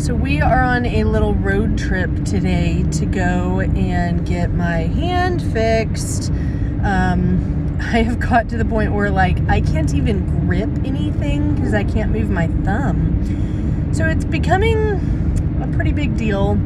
So we are on a little road trip today to go and get my hand fixed. I have got to the point where I can't even grip anything because I can't move my thumb. So it's becoming a pretty big deal.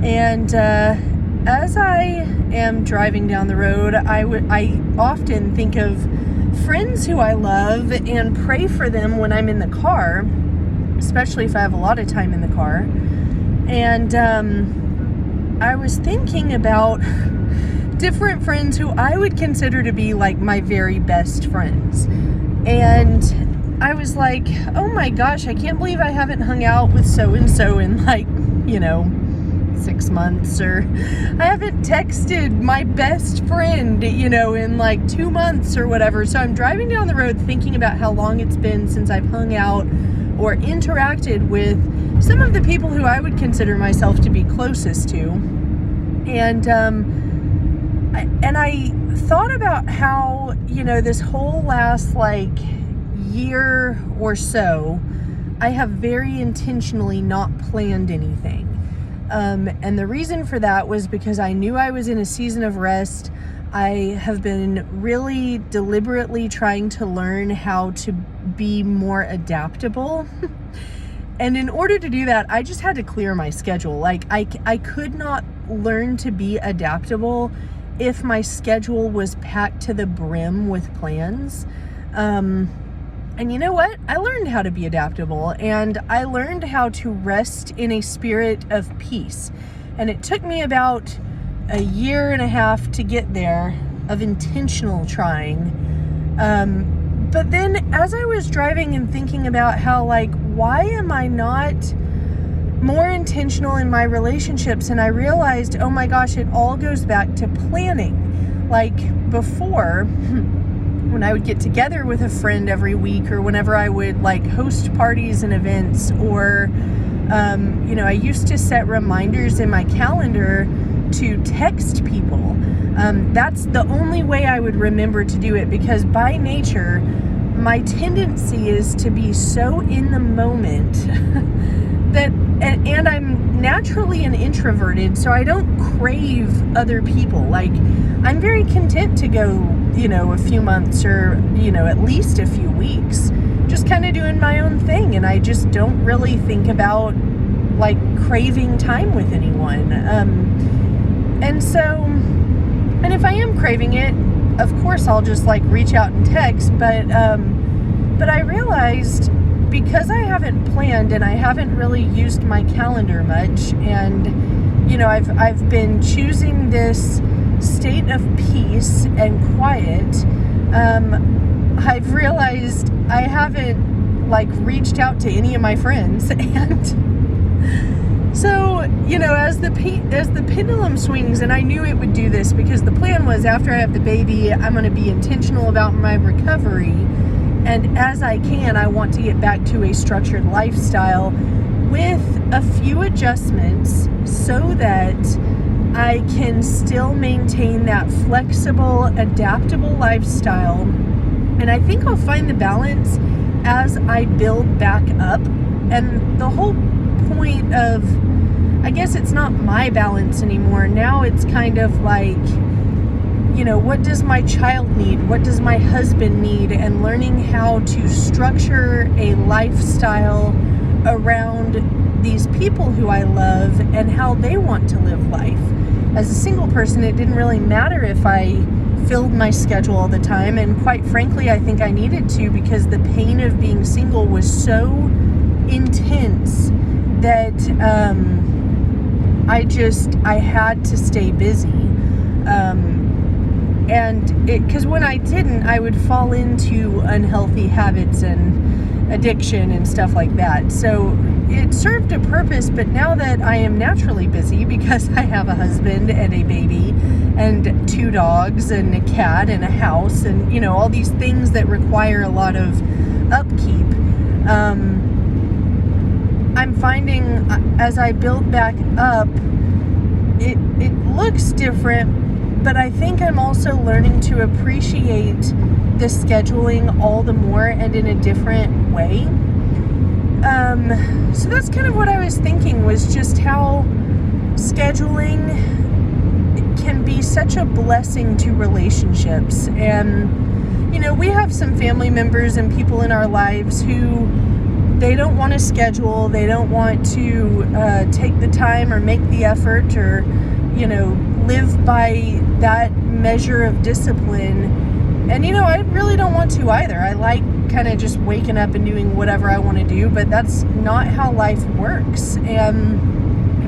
And as I am driving down the road, I often think of friends who I love and pray for them when I'm in the car, especially if I have a lot of time in the car. And I was thinking about different friends who I would consider to be like my very best friends. And I was like, oh my gosh, I can't believe I haven't hung out with so-and-so in 6 months, or I haven't texted my best friend, in 2 months or whatever. So I'm driving down the road thinking about how long it's been since I've hung out or interacted with some of the people who I would consider myself to be closest to. And I thought about how, this whole last year or so, I have very intentionally not planned anything. And the reason for that was because I knew I was in a season of rest. I have been really deliberately trying to learn how to be more adaptable. And in order to do that, I just had to clear my schedule. I could not learn to be adaptable if my schedule was packed to the brim with plans. And you know what? I learned how to be adaptable, and I learned how to rest in a spirit of peace. And it took me about a year and a half to get there of intentional trying. But then as I was driving and thinking about how why am I not more intentional in my relationships? And I realized, oh my gosh, it all goes back to planning. Before, when I would get together with a friend every week, or whenever I would host parties and events, or I used to set reminders in my calendar to text people. That's the only way I would remember to do it, because by nature my tendency is to be so in the moment that, and I'm naturally an introverted, so I don't crave other people. I'm very content to go, a few months or, at least a few weeks, just kind of doing my own thing. And I just don't really think about craving time with anyone. And if I am craving it, of course I'll just reach out and text. But I realized, because I haven't planned and I haven't really used my calendar much, and I've been choosing this state of peace and quiet, I've realized I haven't reached out to any of my friends. And so, as the pendulum swings, and I knew it would do this because the plan was, after I have the baby, I'm going to be intentional about my recovery. And as I can, I want to get back to a structured lifestyle with a few adjustments so that I can still maintain that flexible, adaptable lifestyle. And I think I'll find the balance as I build back up. And the whole point of, I guess it's not my balance anymore. Now it's kind of what does my child need? What does my husband need? And learning how to structure a lifestyle around these people who I love and how they want to live life. As a single person, it didn't really matter if I filled my schedule all the time. And quite frankly, I think I needed to, because the pain of being single was so intense that I had to stay busy. Because when I didn't, I would fall into unhealthy habits and addiction and stuff like that. So it served a purpose, but now that I am naturally busy because I have a husband and a baby and 2 dogs and a cat and a house and, all these things that require a lot of upkeep, I'm finding as I build back up, it looks different. But I think I'm also learning to appreciate the scheduling all the more and in a different way. So that's kind of what I was thinking, was just how scheduling can be such a blessing to relationships. And, we have some family members and people in our lives who they don't want to schedule, they don't want to take the time or make the effort or, live by that measure of discipline. And, I really don't want to either. I like kind of just waking up and doing whatever I want to do, but that's not how life works. And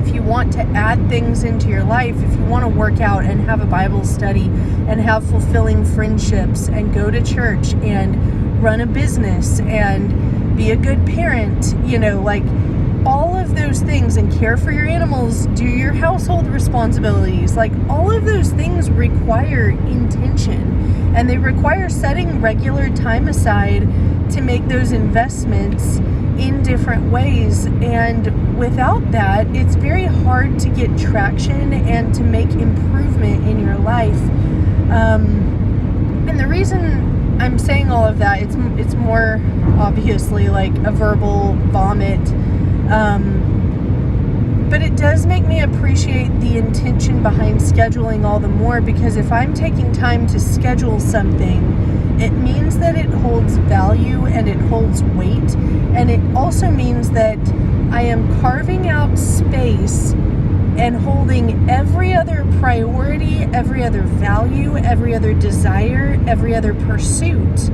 if you want to add things into your life, if you want to work out and have a Bible study and have fulfilling friendships and go to church and run a business and be a good parent, all of those things, and care for your animals, do your household responsibilities, all of those things require intention, and they require setting regular time aside to make those investments in different ways. And without that, it's very hard to get traction and to make improvement in your life. And the reason I'm saying all of that, it's more obviously like a verbal vomit, but it does make me appreciate the intention behind scheduling all the more, because if I'm taking time to schedule something, it means that it holds value and it holds weight, and it also means that I am carving out space and holding every other priority, every other value, every other desire, every other pursuit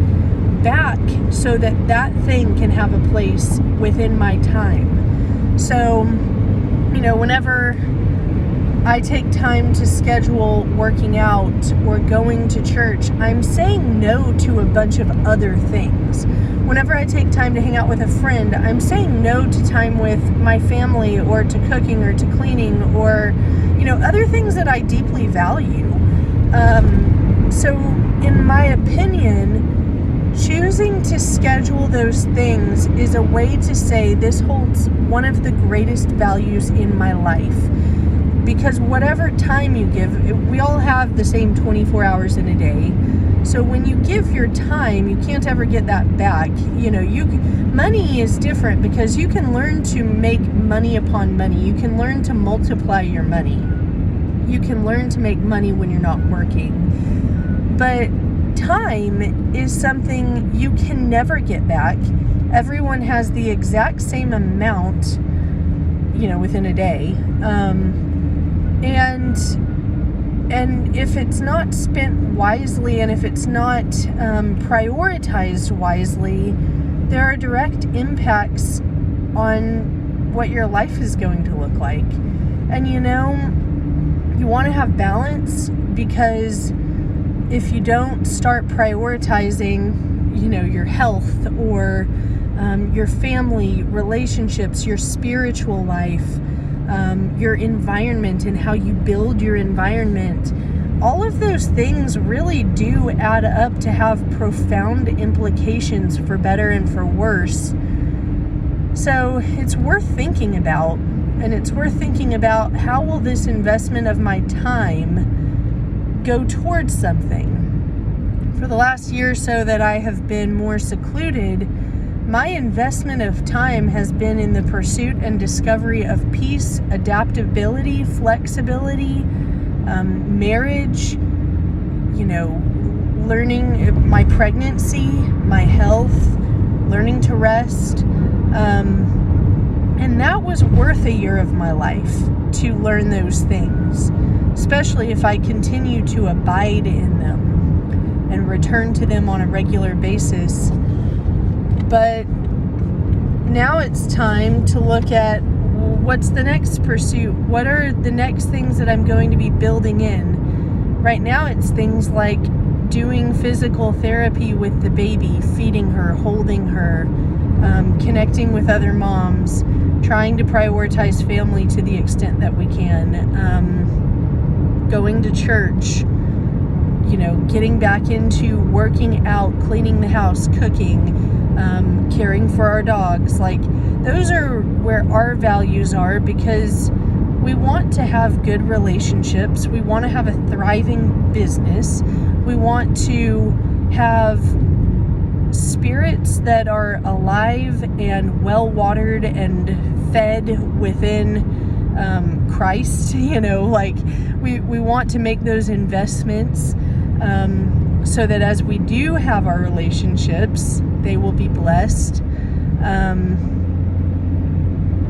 back so that that thing can have a place within my time. So, whenever I take time to schedule working out or going to church, I'm saying no to a bunch of other things. Whenever I take time to hang out with a friend, I'm saying no to time with my family or to cooking or to cleaning or, other things that I deeply value. So in my opinion, choosing to schedule those things is a way to say this holds one of the greatest values in my life. Because whatever time you give, we all have the same 24 hours in a day. So when you give your time, you can't ever get that back. Money is different because you can learn to make money upon money. You can learn to multiply your money. You can learn to make money when you're not working. But time is something you can never get back. Everyone has the exact same amount, within a day. And if it's not spent wisely, and if it's not prioritized wisely, there are direct impacts on what your life is going to look like. And you want to have balance, because if you don't start prioritizing, your health or your family, relationships, your spiritual life, your environment and how you build your environment, all of those things really do add up to have profound implications for better and for worse. So it's worth thinking about, and it's worth thinking about how will this investment of my time go towards something. For the last year or so that I have been more secluded, my investment of time has been in the pursuit and discovery of peace, adaptability, flexibility, marriage, learning my pregnancy, my health, learning to rest. And that was worth a year of my life to learn those things, especially if I continue to abide in them and return to them on a regular basis. But now it's time to look at what's the next pursuit? What are the next things that I'm going to be building in? Right now it's things like doing physical therapy with the baby, feeding her, holding her, connecting with other moms, trying to prioritize family to the extent that we can, going to church, getting back into working out, cleaning the house, cooking, caring for our dogs. Those are where our values are, because we want to have good relationships. We want to have a thriving business. We want to have spirits that are alive and well watered and fed within Christ. Like we want to make those investments so that as we do have our relationships, they will be blessed.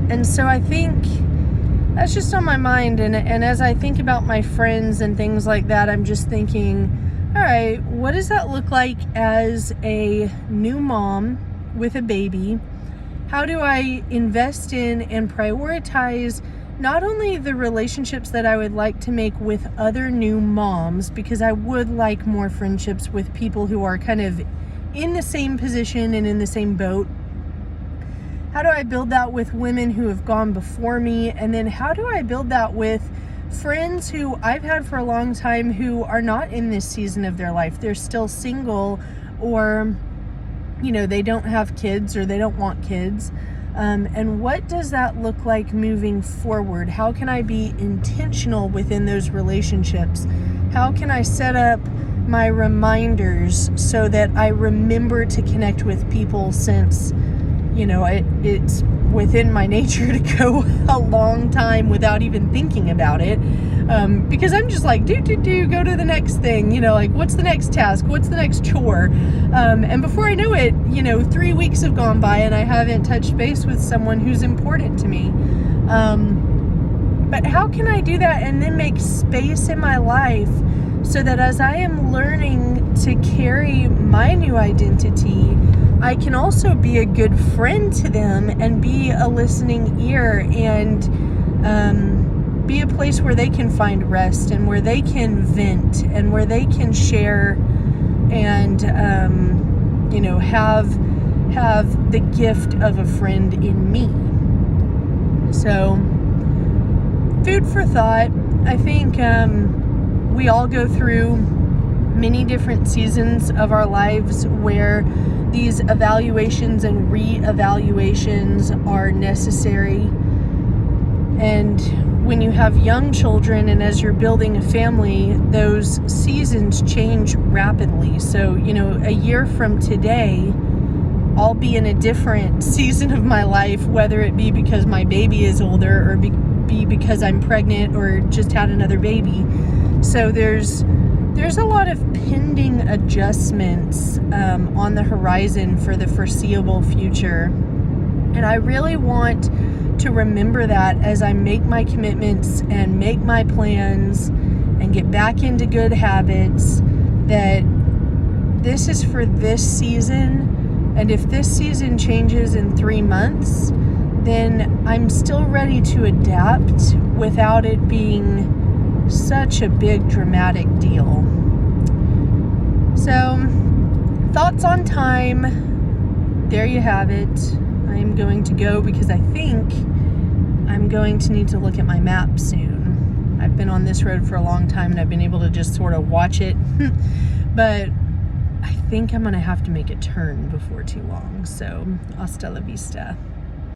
And so I think that's just on my mind. And as I think about my friends and things like that, I'm just thinking, all right, what does that look like as a new mom with a baby? How do I invest in and prioritize not only the relationships that I would like to make with other new moms, because I would like more friendships with people who are kind of in the same position and in the same boat. How do I build that with women who have gone before me? And then how do I build that with friends who I've had for a long time who are not in this season of their life? They're still single, or, they don't have kids, or they don't want kids. And what does that look like moving forward? How can I be intentional within those relationships? How can I set up my reminders so that I remember to connect with people, since it's within my nature to go a long time without even thinking about it, because I'm just like, go to the next thing, like, what's the next task, what's the next chore, and before I know it, 3 weeks have gone by and I haven't touched base with someone who's important to me. But how can I do that and then make space in my life so that as I am learning to carry my new identity, I can also be a good friend to them and be a listening ear, and be a place where they can find rest and where they can vent and where they can share and, have the gift of a friend in me. So, food for thought. I think we all go through many different seasons of our lives where these evaluations and re-evaluations are necessary. And when you have young children and as you're building a family, those seasons change rapidly. So, a year from today, I'll be in a different season of my life, whether it be because my baby is older or be because I'm pregnant or just had another baby. So there's a lot of pending adjustments on the horizon for the foreseeable future. And I really want to remember that as I make my commitments and make my plans and get back into good habits, that this is for this season. And if this season changes in 3 months, then I'm still ready to adapt without it being such a big dramatic deal. So, thoughts on time. There you have it. I am going to go because I think I'm going to need to look at my map soon. I've been on this road for a long time and I've been able to just sort of watch it. But I think I'm going to have to make a turn before too long. So, hasta la vista.